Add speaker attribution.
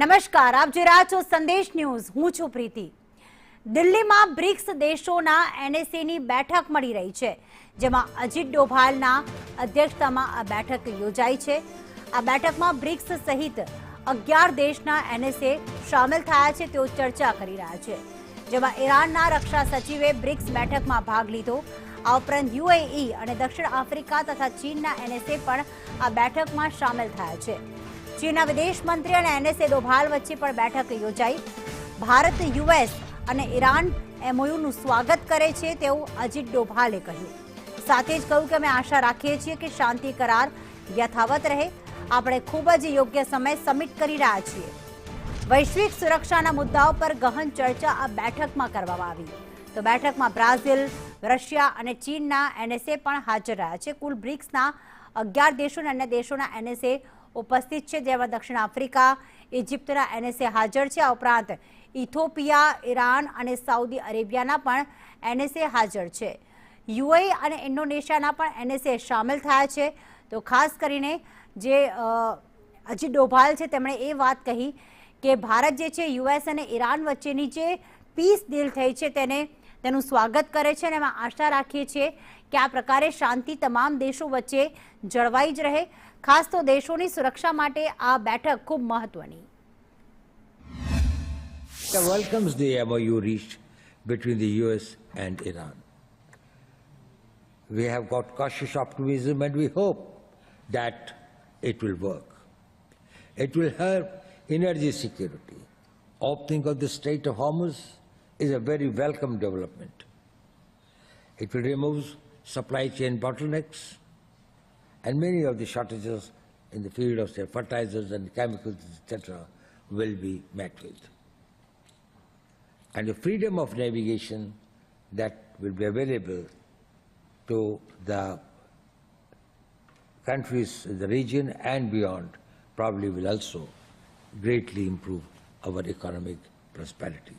Speaker 1: નમસ્કાર, આપ જોઈ રહ્યા છો સંદેશ ન્યૂઝ. હું છું પ્રીતિ. દિલ્હીમાં બ્રિક્સ દેશોના એનએસએની બેઠક મળી રહી છે, જેમાં અજીત ડોભાલના અધ્યક્ષતામાં આ બેઠક યોજાઈ છે. આ બેઠકમાં બ્રિક્સ સહિત 11 દેશના એનએસએ સામેલ થયા છે. તેઓ ચર્ચા કરી રહ્યા છે, જેમાં ઈરાનના રક્ષા સચિવે બ્રિક્સ બેઠકમાં ભાગ લીધો. આ ઉપરાંત યુએઈ અને દક્ષિણ આફ્રિકા તથા ચીનના એનએસએ પણ આ બેઠકમાં સામેલ થયા છે. ચીનના વિદેશ મંત્રી અને એનએસએ ડોભાલ વચ્ચે પણ બેઠક યોજાઈ. ભારત, યુએસ અને ઈરાન એમઓયુનું સ્વાગત કરે છે તેવું અજીત ડોભાલે કહ્યું. સાથે જ કહ્યું કે અમે આશા રાખીએ છીએ કે શાંતિ કરાર યથાવત રહે. આપણે ખૂબ જ યોગ્ય સમય સમિટ કરી રહ્યા છીએ. વૈશ્વિક સુરક્ષાના મુદ્દાઓ પર ગહન ચર્ચા આ બેઠકમાં કરવામાં આવી. તો બેઠકમાં બ્રાઝિલ, રશિયા અને ચીનના એનએસએ પણ હાજર રહ્યા છે. કુલ બ્રિક્સના 11 દેશો અને અન્ય દેશોના એનએસએ ઉપસ્થિત છે, જેમાં દક્ષિણ આફ્રિકા, ઇજિપ્તના એનએસએ હાજર છે. આ ઉપરાંત ઇથોપિયા, ઈરાન અને સાઉદી અરેબિયાના પણ એનએસએ હાજર છે. યુએઈ અને ઇન્ડોનેશિયાના પણ એનએસએ સામેલ થયા છે. તો ખાસ કરીને જે અજીત ડોભાલ છે તેમણે એ વાત કહી કે ભારત જે છે યુએસ અને ઈરાન વચ્ચેની જે પીસ ડીલ થઈ છે તેનું સ્વાગત કરે છે અને એમાં આશા રાખીએ છીએ કે આ પ્રકારે શાંતિ તમામ દેશો વચ્ચે જળવાઈ જ રહે. ખાસ તો દેશોની સુરક્ષા માટે આ બેઠક ખૂબ મહત્વની.
Speaker 2: Welcomes the MOU reached between the US and Iran. We have got cautious optimism and we hope that it will work. It will help energy security. Opening of the Strait of Hormuz is a very welcome development. It will remove supply chain bottlenecks and many of the shortages in the field of, say, fertilizers and chemicals, etc., will be met with. And the freedom of navigation that will be available to the countries in the region and beyond probably will also greatly improve our economic prosperity.